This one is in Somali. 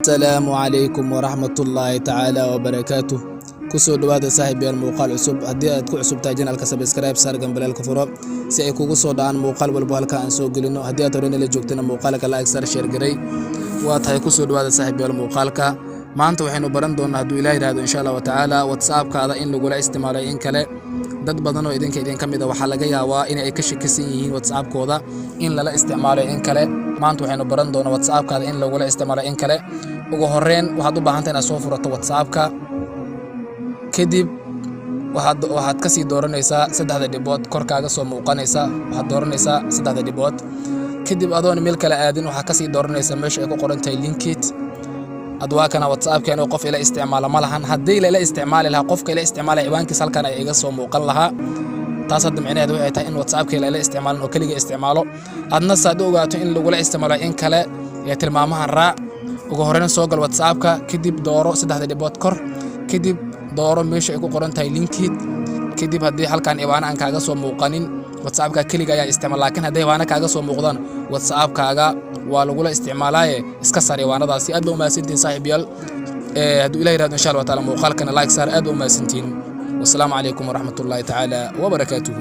السلام عليكم ورحمة الله تعالى وبركاته. كسو دواد صاحب الموقال عصب هدي أد كو عصب تاجين على سبسكرايب صار جنب الكفرة سيكو كسو دان موقال والبوال كان سو قلنا هدي أتورين اللي جوكتنا موقالك لايك صار شير جري واتهاي كسو دواد صاحب الموقال كا ما أنتوا حين برندون هدو إلهي هذا إن شاء الله وتعالى واتساب كذا إن لقول استمارة إن كله dad badan oo idin kamid ah waxa laga yaabaa in ay ka shakisan yihiin WhatsApp kooda in la isticmaalo in kale maanta waxaynu baran doonaa WhatsApp kaada in lagu isticmaalo in kale ugu horreyn waxaad u baahan tahay inaad soo furato WhatsApp ka kadib waxaad ka sii dooranaysaa saddexda dhibood korkaaga soo muuqanaysa waxaad dooranaysaa saddexda dhibood kadib adoon meel kale aadin waxa ka sii dooranaysaa meesha ay ku qoran tahay linkit adwaakana WhatsApp keeno qof ila isticmaalo malahan hadii ila isticmaali laha qofka ila isticmaalay ciwaankiisa halkan ay iga soo muuqan laha taas hadda macnaheedu waxay tahay in WhatsApp ka ila isticmaalno oo kaliya isticmaalo adna saad ogaato in lagu isticmaalo in kale ee tilmaamaha raac ugu horreyn soo gal WhatsApp ka kadib dooro saddexda dhibood kor kadib dooro meesha ay ku qoran tahay linkit kadib hadii halkan ciwaan aan kaaga soo muuqanin WhatsApp ka kaliya ayaa isticmaal laakiin hadii ciwaan kaaga soo muuqdaan WhatsApp kaaga waa lagu isticmaalay iska sar ciwaanadaasi aad u maasantiin saaxiibayaal haduu ilaahay raado insha Allah taala muuqaalkana like sar aad u maasantiin والسلام عليكم ورحمة الله تعالى وبركاته.